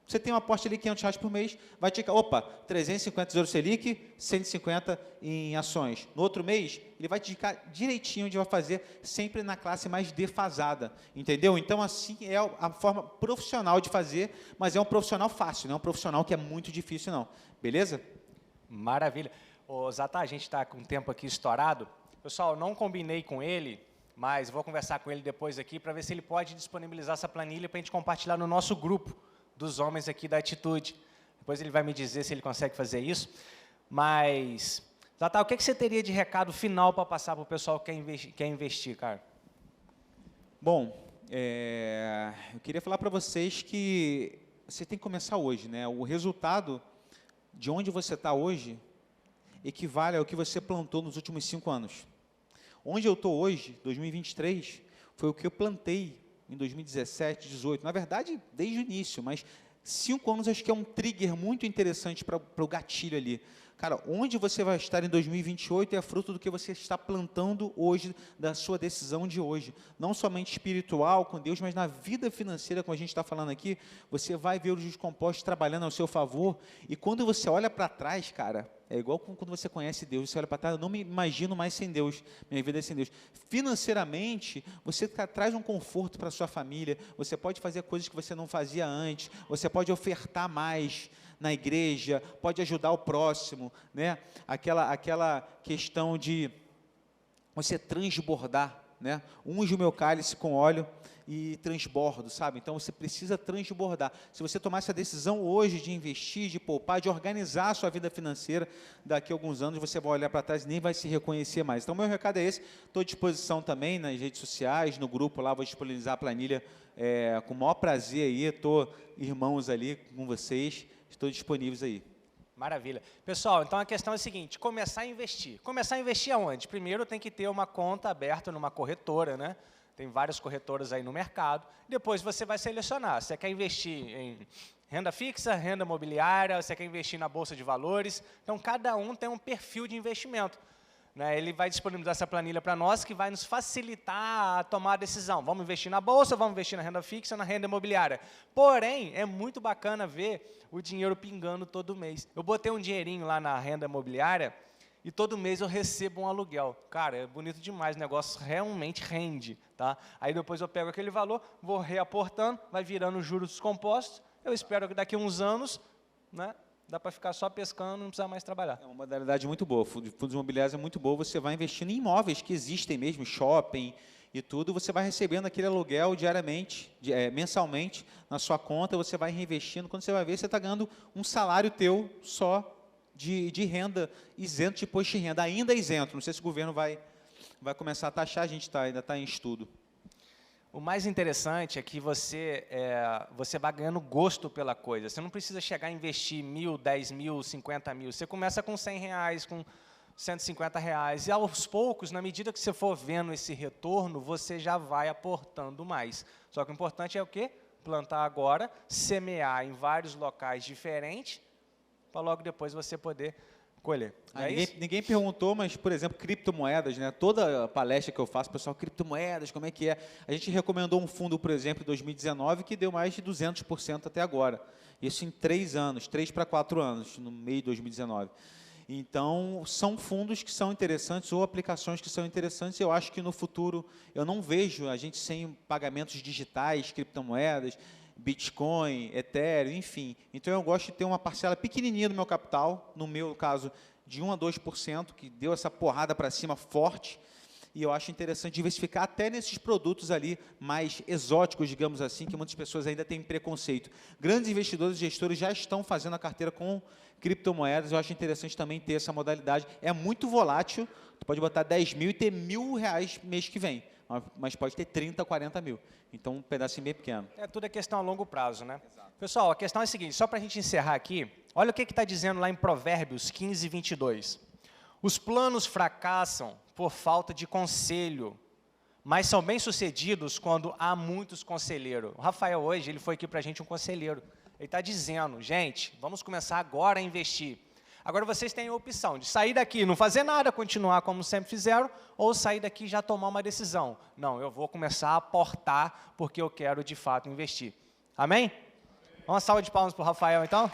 Você tem um aporte ali, R$500 por mês, vai te... Opa, 350 Tesouro Selic, 150 em ações. No outro mês, ele vai te indicar direitinho onde vai fazer, sempre na classe mais defasada. Entendeu? Então, assim, é a forma profissional de fazer, mas é um profissional fácil, não é um profissional que é muito difícil, não. Beleza? Maravilha. Ô, Zata, a gente está com o tempo aqui estourado. Pessoal, não combinei com ele, mas vou conversar com ele depois aqui para ver se ele pode disponibilizar essa planilha para a gente compartilhar no nosso grupo dos homens aqui da Atitude. Depois ele vai me dizer se ele consegue fazer isso. Mas, Zata, o que você teria de recado final para passar para o pessoal que quer investir, cara? Bom, eu queria falar para vocês que você tem que começar hoje, né? O resultado de onde você está hoje equivale ao que você plantou nos últimos 5 anos. Onde eu estou hoje, 2023, foi o que eu plantei em 2017, 2018. Na verdade, desde o início, mas 5 anos acho que é um trigger muito interessante para o gatilho ali. Cara, onde você vai estar em 2028 é fruto do que você está plantando hoje, da sua decisão de hoje. Não somente espiritual com Deus, mas na vida financeira, como a gente está falando aqui, você vai ver os juros compostos trabalhando ao seu favor. E quando você olha para trás, cara, é igual quando você conhece Deus, você olha para trás, eu não me imagino mais sem Deus, minha vida é sem Deus. Financeiramente, você traz um conforto para a sua família, você pode fazer coisas que você não fazia antes, você pode ofertar mais na igreja, pode ajudar o próximo, né? Aquela questão de você transbordar, né? Unge o meu cálice com óleo e transbordo, sabe? Então, você precisa transbordar. Se você tomar essa decisão hoje de investir, de poupar, de organizar a sua vida financeira, daqui a alguns anos você vai olhar para trás e nem vai se reconhecer mais. Então, meu recado é esse. Estou à disposição também nas redes sociais, no grupo lá, vou disponibilizar a planilha com o maior prazer aí. Estou, irmãos, ali com vocês, estou disponíveis aí. Maravilha. Pessoal, então a questão é a seguinte, começar a investir. Começar a investir aonde? Primeiro tem que ter uma conta aberta numa corretora, né? Tem várias corretoras aí no mercado. Depois você vai selecionar. Você quer investir em renda fixa, renda imobiliária, você quer investir na Bolsa de Valores. Então, cada um tem um perfil de investimento, né? Ele vai disponibilizar essa planilha para nós, que vai nos facilitar a tomar a decisão. Vamos investir na Bolsa, vamos investir na renda fixa, na renda imobiliária. Porém, é muito bacana ver o dinheiro pingando todo mês. Eu botei um dinheirinho lá na renda imobiliária, e todo mês eu recebo um aluguel. Cara, é bonito demais, o negócio realmente rende. Tá? Aí depois eu pego aquele valor, vou reaportando, vai virando juros descompostos. Eu espero que daqui a uns anos, né, dá para ficar só pescando, não precisar mais trabalhar. É uma modalidade muito boa. Fundos imobiliários é muito boa. Você vai investindo em imóveis que existem mesmo, shopping e tudo. Você vai recebendo aquele aluguel diariamente, mensalmente, na sua conta. Você vai reinvestindo. Quando você vai ver, você está ganhando um salário teu só de renda, isento de imposto de renda, ainda isento. Não sei se o governo vai começar a taxar, a gente ainda está em estudo. O mais interessante é que você vai ganhando gosto pela coisa. Você não precisa chegar a investir 1.000, 10.000, 50.000. Você começa com R$100, com R$150. E aos poucos, na medida que você for vendo esse retorno, você já vai aportando mais. Só que o importante é o quê? Plantar agora, semear em vários locais diferentes, para logo depois você poder colher. Ninguém perguntou, mas, por exemplo, criptomoedas, né? Toda palestra que eu faço, pessoal, criptomoedas, como é que é? A gente recomendou um fundo, por exemplo, em 2019, que deu mais de 200% até agora. Isso em 3 anos, 3 para 4 anos, no meio de 2019. Então, são fundos que são interessantes ou aplicações que são interessantes. Eu acho que no futuro, eu não vejo a gente sem pagamentos digitais, criptomoedas, Bitcoin, Ethereum, enfim. Então, eu gosto de ter uma parcela pequenininha do meu capital, no meu caso, de 1 a 2%, que deu essa porrada para cima forte, e eu acho interessante diversificar até nesses produtos ali mais exóticos, digamos assim, que muitas pessoas ainda têm preconceito. Grandes investidores e gestores já estão fazendo a carteira com criptomoedas, eu acho interessante também ter essa modalidade. É muito volátil, tu pode botar 10 mil e ter R$1.000 mês que vem. mas pode ter 30, 40 mil. Então, um pedacinho bem pequeno. Tudo é questão a longo prazo, né? Exato. Pessoal, a questão é a seguinte, só para a gente encerrar aqui, olha o que está dizendo lá em Provérbios 15, 22. Os planos fracassam por falta de conselho, mas são bem-sucedidos quando há muitos conselheiros. O Rafael hoje, ele foi aqui para a gente um conselheiro. Ele está dizendo, gente, vamos começar agora a investir. Agora vocês têm a opção de sair daqui, não fazer nada, continuar como sempre fizeram, ou sair daqui e já tomar uma decisão. Não, eu vou começar a aportar porque eu quero de fato investir. Amém? Uma salva de palmas para o Rafael, então.